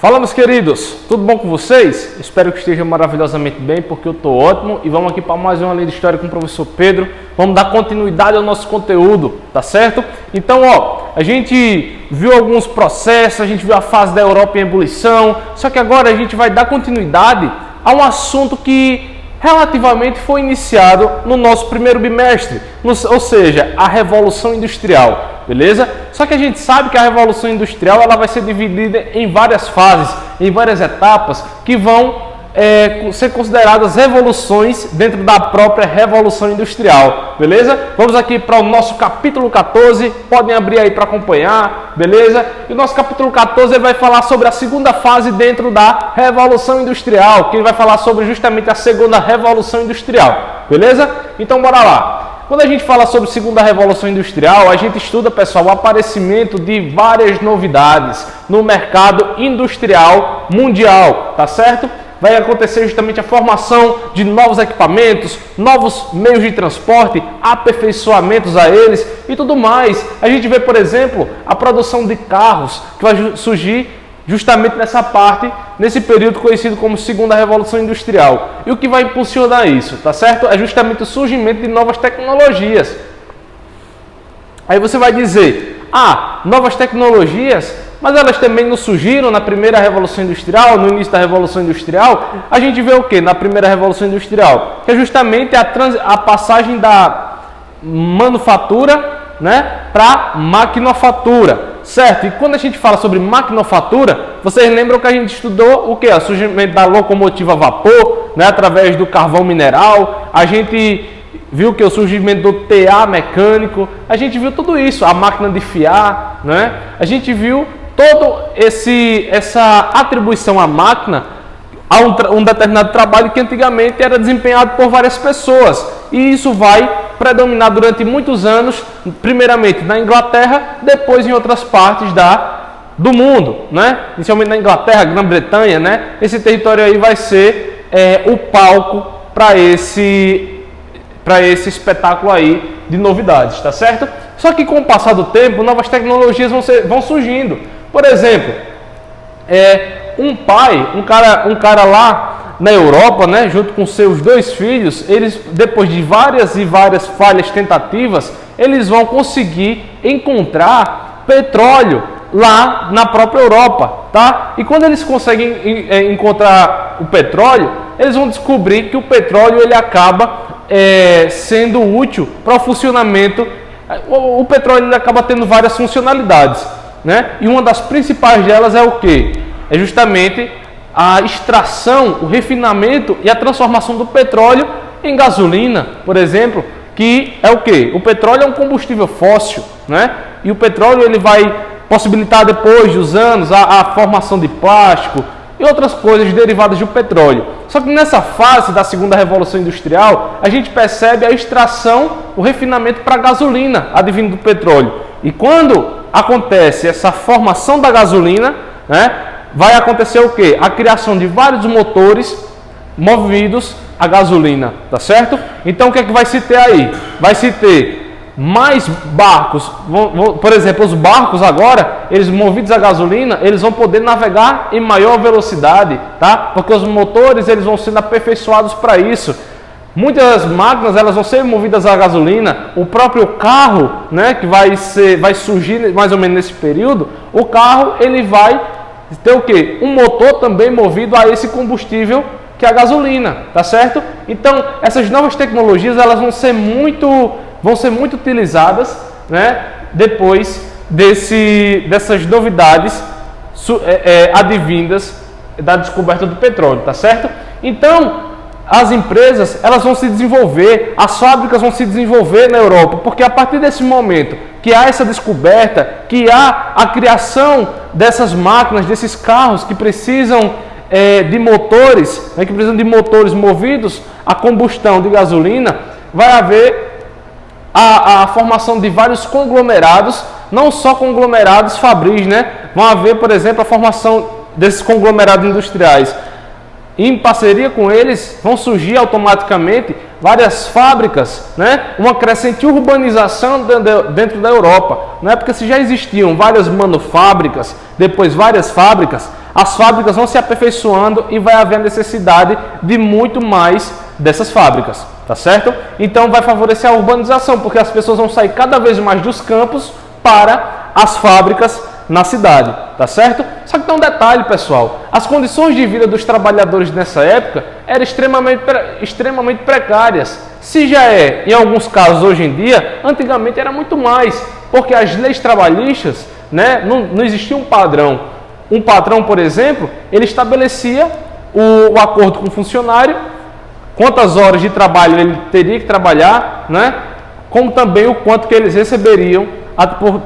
Fala, meus queridos, tudo bom com vocês? Espero que estejam maravilhosamente bem, porque eu estou ótimo. E vamos aqui para mais uma aula de história com o professor Pedro. Vamos dar continuidade ao nosso conteúdo, tá certo? Então, a gente viu alguns processos, a gente viu a fase da Europa em ebulição, só que agora a gente vai dar continuidade a um assunto que relativamente foi iniciado no nosso primeiro bimestre, ou seja, a Revolução Industrial, beleza? Só que a gente sabe que a Revolução Industrial ela vai ser dividida em várias fases, em várias etapas, que vão ser consideradas revoluções dentro da própria Revolução Industrial, beleza? Vamos aqui para o nosso capítulo 14, podem abrir aí para acompanhar, beleza? E o nosso capítulo 14 ele vai falar sobre a segunda fase dentro da Revolução Industrial, que ele vai falar sobre justamente a segunda Revolução Industrial, beleza? Então bora lá. Quando a gente fala sobre a segunda Revolução Industrial, a gente estuda, pessoal, o aparecimento de várias novidades no mercado industrial mundial, tá certo? Vai acontecer justamente a formação de novos equipamentos, novos meios de transporte, aperfeiçoamentos a eles e tudo mais. A gente vê, por exemplo, a produção de carros que vai surgir justamente nessa parte, nesse período conhecido como Segunda Revolução Industrial. E o que vai impulsionar isso, tá certo? É justamente o surgimento de novas tecnologias. Aí você vai dizer, novas tecnologias, mas elas também não surgiram na primeira Revolução Industrial, no início da Revolução Industrial. A gente vê o que na primeira Revolução Industrial? Que é justamente a passagem da manufatura, né, para maquinofatura, certo? E quando a gente fala sobre maquinofatura, vocês lembram que a gente estudou o que? O surgimento da locomotiva a vapor, né, através do carvão mineral. A gente viu que o surgimento do TA mecânico, a gente viu tudo isso, a máquina de fiar, né? A gente viu todo essa atribuição à máquina a um determinado trabalho que antigamente era desempenhado por várias pessoas. E isso vai predominar durante muitos anos, primeiramente na Inglaterra, depois em outras partes do mundo, né? Inicialmente na Inglaterra, Grã-Bretanha, né? Esse território aí vai ser o palco para esse espetáculo aí de novidades, tá certo? Só que com o passar do tempo, novas tecnologias vão surgindo. Por exemplo, um cara lá na Europa, né, junto com seus dois filhos, eles, depois de várias e várias falhas tentativas, eles vão conseguir encontrar petróleo lá na própria Europa, tá? E quando eles conseguem encontrar o petróleo, eles vão descobrir que o petróleo ele acaba sendo útil para o funcionamento. O petróleo ele acaba tendo várias funcionalidades, né? E uma das principais delas é o que? É justamente a extração, o refinamento e a transformação do petróleo em gasolina, por exemplo, que é o que? O petróleo é um combustível fóssil, né? E o petróleo ele vai possibilitar depois dos anos a formação de plástico e outras coisas derivadas do petróleo. Só que nessa fase da segunda Revolução Industrial, a gente percebe a extração, o refinamento para a gasolina, advindo do petróleo. E quando acontece essa formação da gasolina, né, vai acontecer o quê? A criação de vários motores movidos a gasolina, tá certo? Então o que é que vai se ter aí? Vai se ter mais barcos, por exemplo, os barcos agora, eles movidos a gasolina, eles vão poder navegar em maior velocidade, tá? Porque os motores, eles vão sendo aperfeiçoados para isso. Muitas máquinas, elas vão ser movidas a gasolina. O próprio carro, né, que vai surgir mais ou menos nesse período, o carro, ele vai ter o quê? Um motor também movido a esse combustível que é a gasolina, tá certo? Então, essas novas tecnologias, elas vão ser muito utilizadas, né, depois dessas novidades advindas da descoberta do petróleo, tá certo? Então, as empresas elas vão se desenvolver, as fábricas vão se desenvolver na Europa, porque a partir desse momento que há essa descoberta, que há a criação dessas máquinas, desses carros que precisam de motores, né, que precisam de motores movidos a combustão de gasolina, vai haver a formação de vários conglomerados, não só conglomerados fabris, né? Vão haver, por exemplo, a formação desses conglomerados industriais. Em parceria com eles, vão surgir automaticamente várias fábricas, né? Uma crescente urbanização dentro da Europa, né? Porque se já existiam várias manufábricas, depois várias fábricas, as fábricas vão se aperfeiçoando e vai haver a necessidade de muito mais dessas fábricas, tá certo? Então vai favorecer a urbanização, porque as pessoas vão sair cada vez mais dos campos para as fábricas na cidade, tá certo? Só que tem um detalhe, pessoal, as condições de vida dos trabalhadores nessa época eram extremamente precárias. Se já é, em alguns casos hoje em dia, antigamente era muito mais, porque as leis trabalhistas, né, não existia um padrão. Um patrão, por exemplo, ele estabelecia o acordo com o funcionário, quantas horas de trabalho ele teria que trabalhar, né, como também o quanto que eles receberiam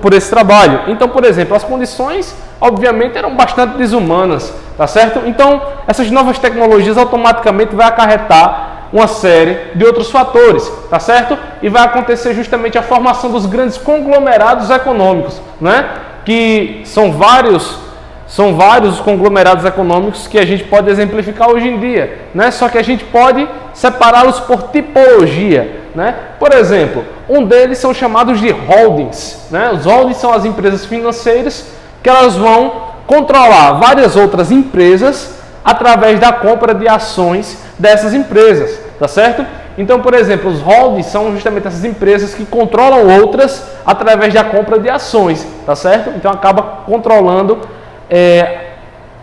por esse trabalho. Então, por exemplo, as condições, obviamente, eram bastante desumanas, tá certo? Então, essas novas tecnologias automaticamente vai acarretar uma série de outros fatores, tá certo? E vai acontecer justamente a formação dos grandes conglomerados econômicos, né? Que são vários os conglomerados econômicos que a gente pode exemplificar hoje em dia, né? Só que a gente pode separá-los por tipologia, né? Por exemplo, um deles são chamados de holdings, né? Os holdings são as empresas financeiras que elas vão controlar várias outras empresas através da compra de ações dessas empresas, tá certo? Então, por exemplo, os holdings são justamente essas empresas que controlam outras através da compra de ações, tá certo? Então acaba controlando,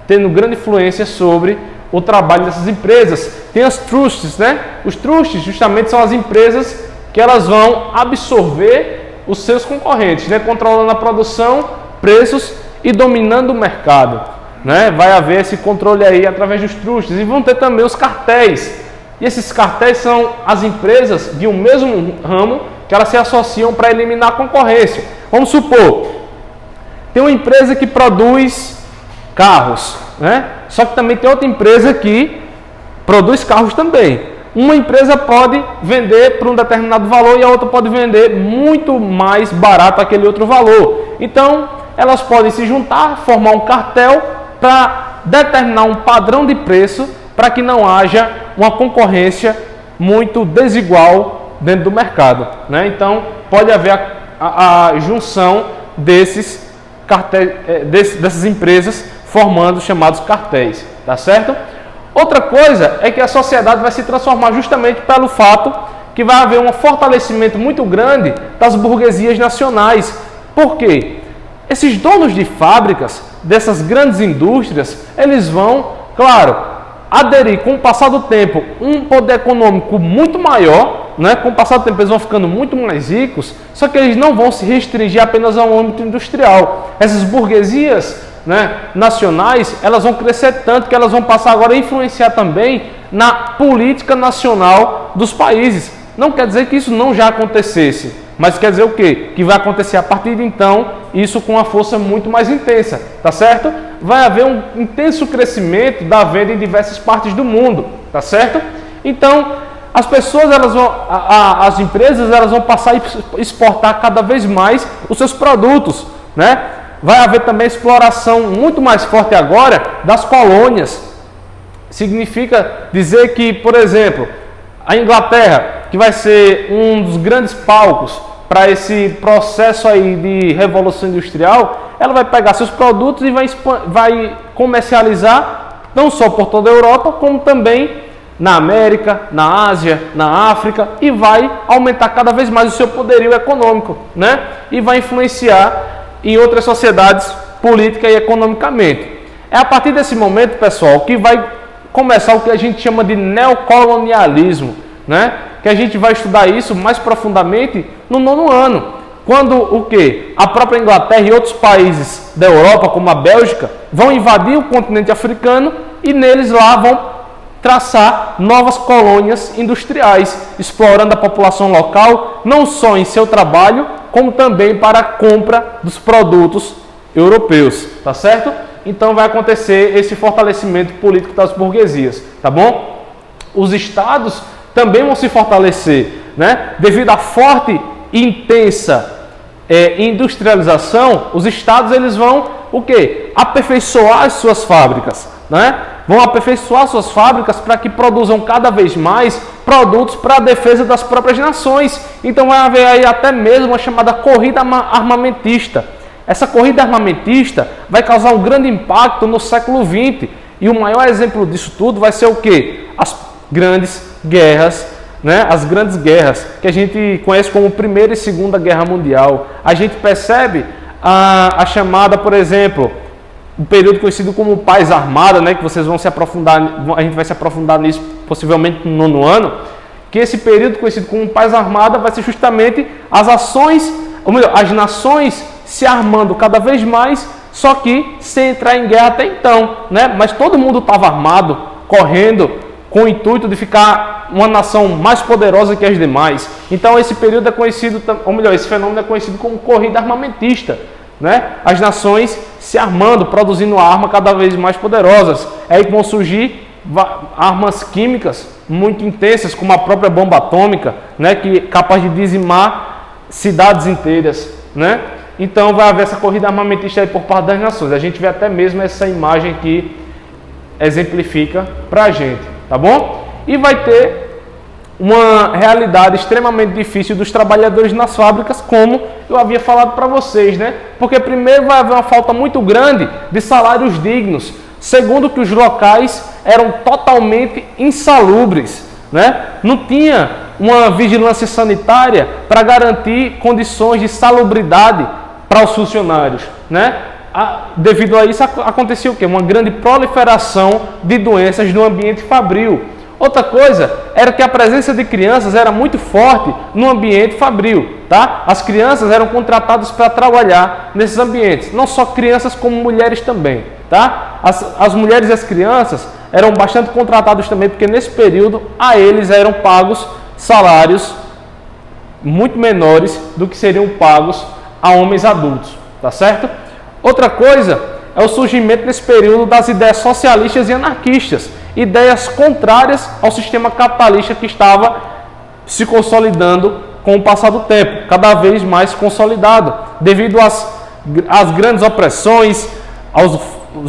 tendo grande influência sobre o trabalho dessas empresas. Tem as trusts, né? Os trusts justamente são as empresas que elas vão absorver os seus concorrentes, né? Controlando a produção, preços e dominando o mercado, né? Vai haver esse controle aí através dos trusts. E vão ter também os cartéis. E esses cartéis são as empresas de um mesmo ramo que elas se associam para eliminar a concorrência. Vamos supor, tem uma empresa que produz carros, né? Só que também tem outra empresa que produz carros também. Uma empresa pode vender por um determinado valor e a outra pode vender muito mais barato aquele outro valor. Então, elas podem se juntar, formar um cartel para determinar um padrão de preço para que não haja uma concorrência muito desigual dentro do mercado, né? Então, pode haver a junção desses cartéis, dessas empresas formando os chamados cartéis, tá certo? Outra coisa é que a sociedade vai se transformar justamente pelo fato que vai haver um fortalecimento muito grande das burguesias nacionais. Por quê? Esses donos de fábricas, dessas grandes indústrias, eles vão, claro, aderir com o passar do tempo um poder econômico muito maior, né? Com o passar do tempo eles vão ficando muito mais ricos, só que eles não vão se restringir apenas ao âmbito industrial. Essas burguesias, né, nacionais, elas vão crescer tanto que elas vão passar agora a influenciar também na política nacional dos países. Não quer dizer que isso não já acontecesse, mas quer dizer o quê? Que vai acontecer a partir de então, isso com uma força muito mais intensa, tá certo? Vai haver um intenso crescimento da venda em diversas partes do mundo, tá certo? Então, as pessoas, as empresas, elas vão passar a exportar cada vez mais os seus produtos, né? Vai haver também exploração muito mais forte agora das colônias. Significa dizer que, por exemplo, a Inglaterra, que vai ser um dos grandes palcos para esse processo aí de revolução industrial, ela vai pegar seus produtos e vai comercializar não só por toda a Europa, como também na América, na Ásia, na África, e vai aumentar cada vez mais o seu poderio econômico, né? E vai influenciar em outras sociedades política e economicamente. É a partir desse momento, pessoal, que vai começar o que a gente chama de neocolonialismo, né? Que a gente vai estudar isso mais profundamente no 9º ano, quando o quê? A própria Inglaterra e outros países da Europa, como a Bélgica, vão invadir o continente africano e neles lá vão traçar novas colônias industriais, explorando a população local, não só em seu trabalho, como também para a compra dos produtos europeus, tá certo? Então vai acontecer esse fortalecimento político das burguesias, tá bom? Os estados também vão se fortalecer, né? Devido à forte e intensa industrialização, os estados eles vão o quê? Aperfeiçoar as suas fábricas, né? Vão aperfeiçoar suas fábricas para que produzam cada vez mais produtos para a defesa das próprias nações. Então vai haver aí até mesmo uma chamada corrida armamentista. essa corrida armamentista vai causar um grande impacto no século XX. E o maior exemplo disso tudo vai ser o quê? As grandes guerras, né? As grandes guerras que a gente conhece como Primeira e Segunda Guerra Mundial. A gente percebe a chamada, por exemplo, um período conhecido como Paz Armada, né? Que vocês vão se aprofundar, a gente vai se aprofundar nisso possivelmente no 9º ano, que esse período conhecido como Paz Armada vai ser justamente as ações, ou melhor, as nações se armando cada vez mais, só que sem entrar em guerra até então, né? Mas todo mundo estava armado, correndo, com o intuito de ficar uma nação mais poderosa que as demais. Então esse período é conhecido, ou melhor, esse fenômeno é conhecido como corrida armamentista, né? As nações se armando, produzindo armas cada vez mais poderosas. É aí que vão surgir armas químicas muito intensas, como a própria bomba atômica, né? Que é capaz de dizimar cidades inteiras, né? Então vai haver essa corrida armamentista aí por parte das nações. A gente vê até mesmo essa imagem que exemplifica para a gente, tá bom? E vai ter uma realidade extremamente difícil dos trabalhadores nas fábricas, como eu havia falado para vocês, né? Porque primeiro vai haver uma falta muito grande de salários dignos, segundo que os locais eram totalmente insalubres, né? Não tinha uma vigilância sanitária para garantir condições de salubridade para os funcionários, né? Devido a isso acontecia o quê? Uma grande proliferação de doenças no ambiente fabril. Outra coisa era que a presença de crianças era muito forte no ambiente fabril, tá? As crianças eram contratadas para trabalhar nesses ambientes, não só crianças como mulheres também, tá? As mulheres e as crianças eram bastante contratados também, porque nesse período a eles eram pagos salários muito menores do que seriam pagos a homens adultos, tá certo? Outra coisa é o surgimento nesse período das ideias socialistas e anarquistas, ideias contrárias ao sistema capitalista que estava se consolidando com o passar do tempo, cada vez mais consolidado, devido às grandes opressões, aos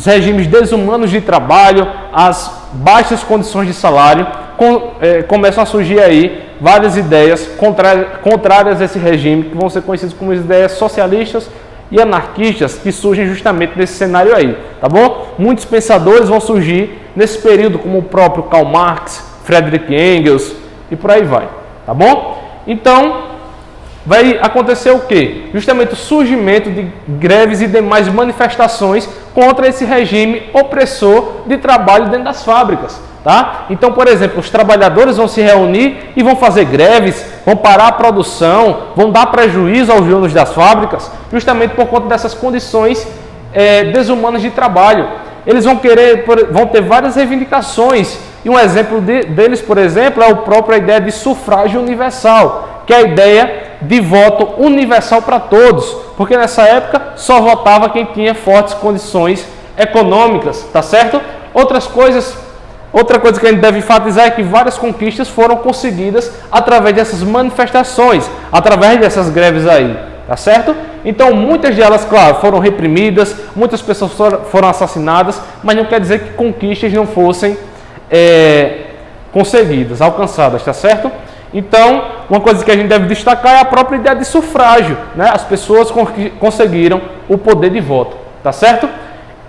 regimes desumanos de trabalho, às baixas condições de salário. Começam a surgir aí várias ideias contrárias a esse regime, que vão ser conhecidas como ideias socialistas e anarquistas, que surgem justamente nesse cenário aí, tá bom? Muitos pensadores vão surgir nesse período, como o próprio Karl Marx, Friedrich Engels e por aí vai, tá bom? Então, vai acontecer o quê? Justamente o surgimento de greves e demais manifestações contra esse regime opressor de trabalho dentro das fábricas, tá? Então, por exemplo, os trabalhadores vão se reunir e vão fazer greves, vão parar a produção, vão dar prejuízo aos donos das fábricas, justamente por conta dessas condições desumanas de trabalho. Eles vão ter várias reivindicações, e um exemplo deles, por exemplo, é a própria ideia de sufrágio universal, que é a ideia de voto universal para todos, porque nessa época só votava quem tinha fortes condições econômicas, tá certo? Outra coisa que a gente deve enfatizar é que várias conquistas foram conseguidas através dessas manifestações, através dessas greves aí, tá certo? Então muitas delas, claro, foram reprimidas, muitas pessoas foram assassinadas, mas não quer dizer que conquistas não fossem conseguidas, alcançadas, tá certo? Então, uma coisa que a gente deve destacar é a própria ideia de sufrágio, né? As pessoas conseguiram o poder de voto, tá certo?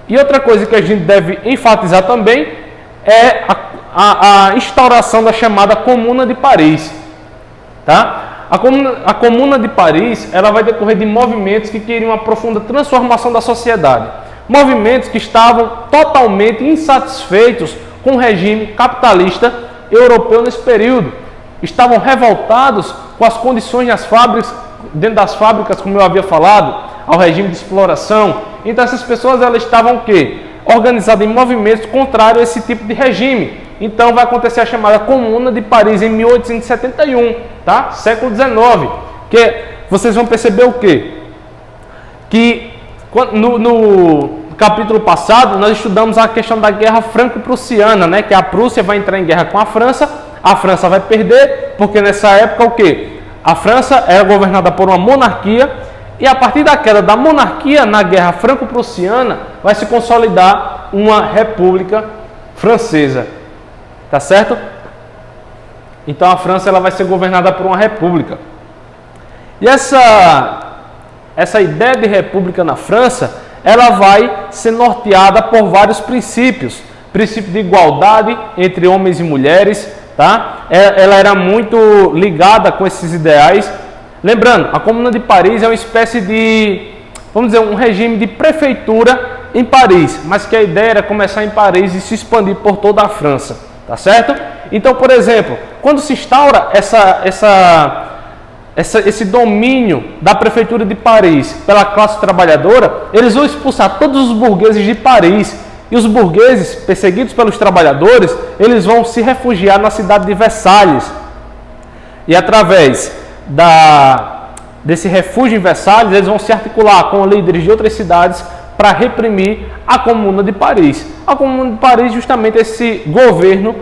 E outra coisa que a gente deve enfatizar também é a instauração da chamada Comuna de Paris, tá? A Comuna de Paris, ela vai decorrer de movimentos que queriam uma profunda transformação da sociedade, movimentos que estavam totalmente insatisfeitos com o regime capitalista europeu nesse período, estavam revoltados com as condições dentro das fábricas, como eu havia falado, ao regime de exploração. Então essas pessoas, elas estavam o quê? Organizadas em movimentos contrários a esse tipo de regime. Então vai acontecer a chamada Comuna de Paris em 1871, tá? Século XIX. Que vocês vão perceber o quê? Que no capítulo passado nós estudamos a questão da Guerra Franco-Prussiana, né? Que a Prússia vai entrar em guerra com a França vai perder, porque nessa época o quê? A França era governada por uma monarquia, e a partir da queda da monarquia na Guerra Franco-Prussiana vai se consolidar uma república francesa, tá certo? Então a França, ela vai ser governada por uma república. E essa ideia de república na França, ela vai ser norteada por vários princípios. Princípio de igualdade entre homens e mulheres, tá? Ela era muito ligada com esses ideais. Lembrando, a Comuna de Paris é uma espécie de, vamos dizer, um regime de prefeitura em Paris, mas que a ideia era começar em Paris e se expandir por toda a França, tá certo? Então, por exemplo, quando se instaura esse domínio da prefeitura de Paris pela classe trabalhadora, eles vão expulsar todos os burgueses de Paris, e os burgueses, perseguidos pelos trabalhadores, eles vão se refugiar na cidade de Versalhes. E através desse refúgio em Versalhes, eles vão se articular com líderes de outras cidades para reprimir a Comuna de Paris. A Comuna de Paris, justamente esse governo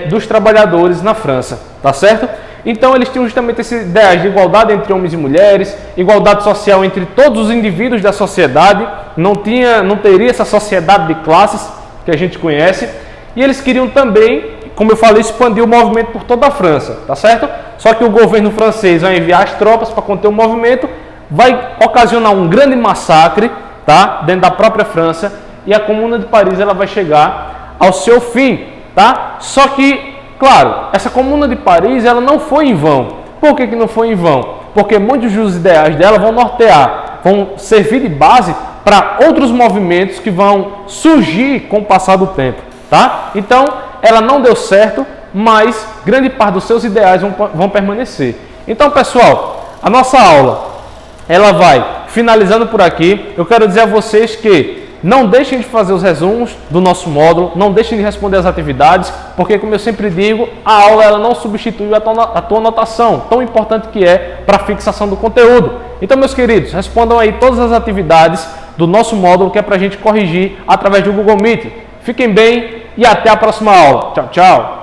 dos trabalhadores na França, tá certo? Então eles tinham justamente esses ideais de igualdade entre homens e mulheres, igualdade social entre todos os indivíduos da sociedade, não teria essa sociedade de classes que a gente conhece, e eles queriam também, como eu falei, expandir o movimento por toda a França, tá certo? Só que o governo francês vai enviar as tropas para conter o movimento, vai ocasionar um grande massacre, tá? Dentro da própria França, e a Comuna de Paris ela vai chegar ao seu fim, tá? Só que, claro, essa Comuna de Paris ela não foi em vão. Por que não foi em vão? Porque muitos dos ideais dela vão nortear, vão servir de base para outros movimentos que vão surgir com o passar do tempo, tá? Então, ela não deu certo, mas grande parte dos seus ideais vão permanecer. Então, pessoal, a nossa aula ela vai finalizando por aqui. Eu quero dizer a vocês que não deixem de fazer os resumos do nosso módulo, não deixem de responder as atividades, porque, como eu sempre digo, a aula ela não substitui a tua anotação, tão importante que é para a fixação do conteúdo. Então, meus queridos, respondam aí todas as atividades do nosso módulo, que é para a gente corrigir através do Google Meet. Fiquem bem e até a próxima aula. Tchau, tchau!